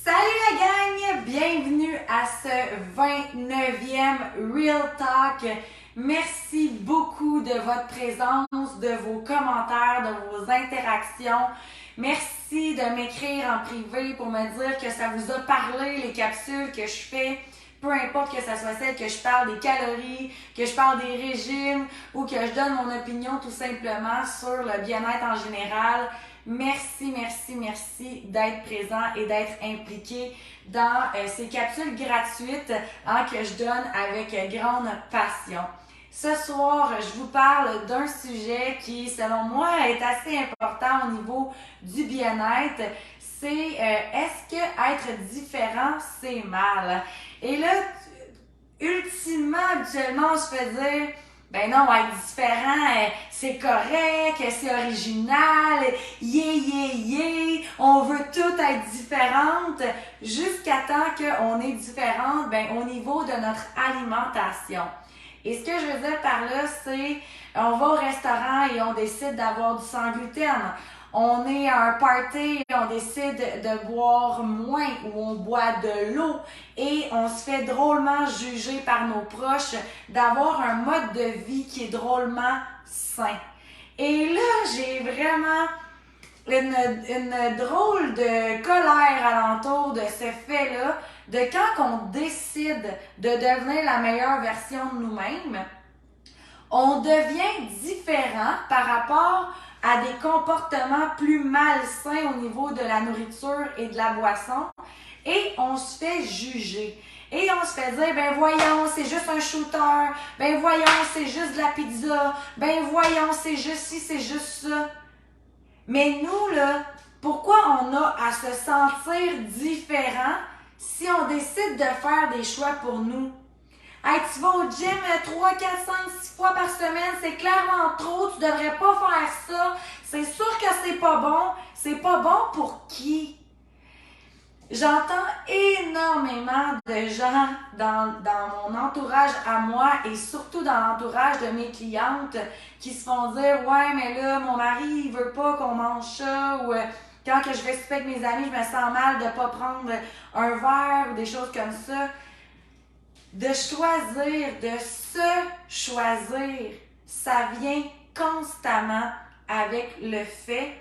Salut la gang! Bienvenue à ce 29e Real Talk. Merci beaucoup de votre présence, de vos commentaires, de vos interactions. Merci de m'écrire en privé pour me dire que ça vous a parlé, les capsules que je fais. Peu importe que ça soit celle que je parle des calories, que je parle des régimes ou que je donne mon opinion tout simplement sur le bien-être en général. Merci d'être présent et d'être impliqué dans ces capsules gratuites que je donne avec grande passion. Ce soir, je vous parle d'un sujet qui, selon moi, est assez important au niveau du bien-être. C'est est-ce que être différent, c'est mal? Et là, ultimement, habituellement, on se fait dire ben non, être différent, c'est correct, c'est original, on veut tout être différente, jusqu'à temps qu'on est différente au niveau de notre alimentation. Et ce que je veux dire par là, c'est on va au restaurant et on décide d'avoir du sans gluten. On est à un party et on décide de boire moins ou on boit de l'eau et on se fait drôlement juger par nos proches d'avoir un mode de vie qui est drôlement sain. Et là, j'ai vraiment une drôle de colère alentour de ce fait-là, de quand on décide de devenir la meilleure version de nous-mêmes, on devient différent par rapport à des comportements plus malsains au niveau de la nourriture et de la boisson et on se fait juger. Et on se fait dire, ben voyons, c'est juste un shooter, ben voyons, c'est juste de la pizza, ben voyons, c'est juste ci, c'est juste ça. Mais nous, là, pourquoi on a à se sentir différent si on décide de faire des choix pour nous? Hey, tu vas au gym 3, 4, 5, 6 fois par semaine, c'est clairement trop, tu devrais pas faire ça. C'est sûr que c'est pas bon. C'est pas bon pour qui? J'entends énormément de gens dans mon entourage à moi et surtout dans l'entourage de mes clientes qui se font dire « Ouais, mais là, mon mari, il veut pas qu'on mange ça » ou quand que je vais souper avec mes amis, je me sens mal de pas prendre un verre ou des choses comme ça. De choisir, de se choisir, ça vient constamment avec le fait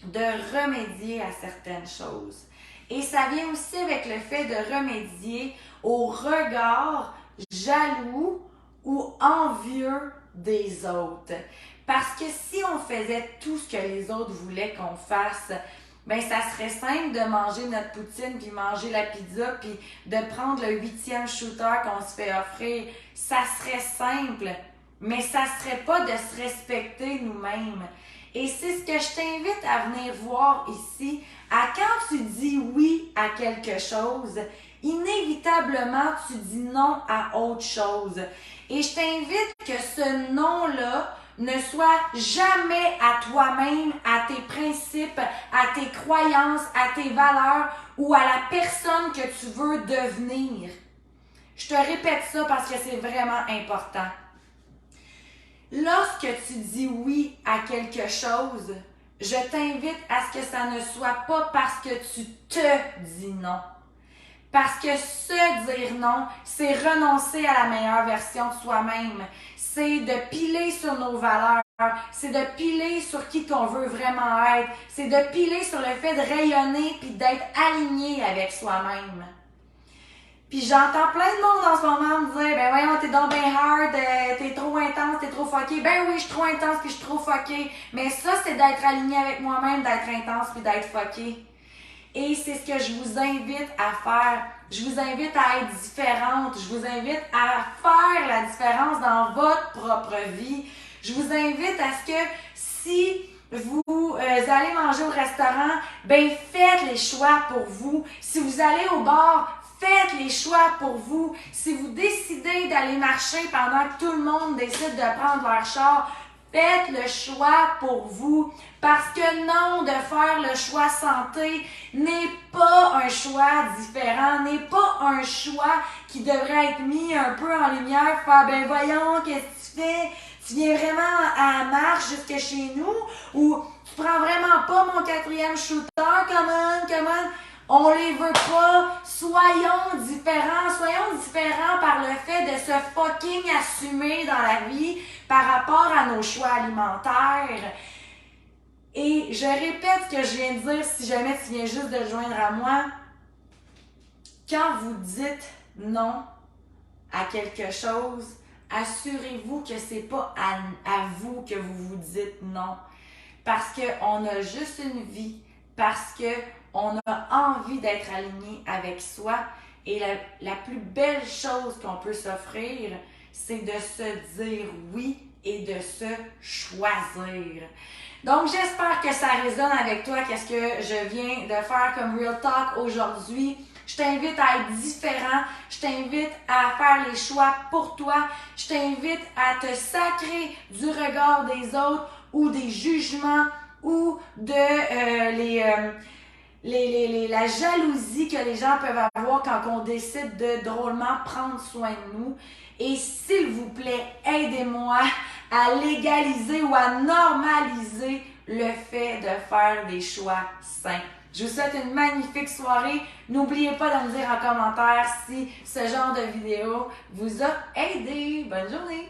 de remédier à certaines choses. Et ça vient aussi avec le fait de remédier au regard jaloux ou envieux des autres. Parce que si on faisait tout ce que les autres voulaient qu'on fasse, ben ça serait simple de manger notre poutine, puis manger la pizza, puis de prendre le 8e shooter qu'on se fait offrir. Ça serait simple, mais ça serait pas de se respecter nous-mêmes. Et c'est ce que je t'invite à venir voir ici. À quand tu dis oui à quelque chose, inévitablement tu dis non à autre chose. Et je t'invite que ce non-là ne soit jamais à toi-même, à tes principes, à tes croyances, à tes valeurs ou à la personne que tu veux devenir. Je te répète ça parce que c'est vraiment important. Lorsque tu dis oui à quelque chose, je t'invite à ce que ça ne soit pas parce que tu te dis non. Parce que se dire non, c'est renoncer à la meilleure version de soi-même. C'est de piler sur nos valeurs. C'est de piler sur qui qu'on veut vraiment être. C'est de piler sur le fait de rayonner puis d'être aligné avec soi-même. Puis j'entends plein de monde en ce moment me dire « Ben voyons, t'es donc bien hard, t'es trop intense, t'es trop fucké. » Ben oui, je suis trop intense puis je suis trop fucké. Mais ça, c'est d'être aligné avec moi-même, d'être intense puis d'être fucké. Et c'est ce que je vous invite à faire. Je vous invite à être différente. Je vous invite à faire la différence dans votre propre vie. Je vous invite à ce que si vous allez manger au restaurant, ben faites les choix pour vous. Si vous allez au bar, faites les choix pour vous. Si vous décidez d'aller marcher pendant que tout le monde décide de prendre leur char, faites le choix pour vous. Parce que non, de faire le choix santé n'est pas un choix différent, n'est pas un choix qui devrait être mis un peu en lumière, faire ben voyons, qu'est-ce que tu fais? Tu viens vraiment à marche jusque chez nous? Ou tu prends vraiment pas mon 4e shooter? Come on. On les veut pas. Soyons différents. Soyons différents par le fait de se fucking assumer dans la vie par rapport à nos choix alimentaires. Et je répète ce que je viens de dire si jamais tu viens juste de te joindre à moi. Quand vous dites non à quelque chose, assurez-vous que c'est pas à vous que vous vous dites non. Parce qu'on a juste une vie, parce qu'on a envie d'être aligné avec soi. Et la plus belle chose qu'on peut s'offrir, c'est de se dire oui et de se choisir. Donc, j'espère que ça résonne avec toi, qu'est-ce que je viens de faire comme Real Talk aujourd'hui. Je t'invite à être différent, je t'invite à faire les choix pour toi, je t'invite à te sacrer du regard des autres ou des jugements ou de la jalousie que les gens peuvent avoir quand on décide de drôlement prendre soin de nous. Et s'il vous plaît, aidez-moi à légaliser ou à normaliser le fait de faire des choix sains. Je vous souhaite une magnifique soirée. N'oubliez pas de me dire en commentaire si ce genre de vidéo vous a aidé. Bonne journée!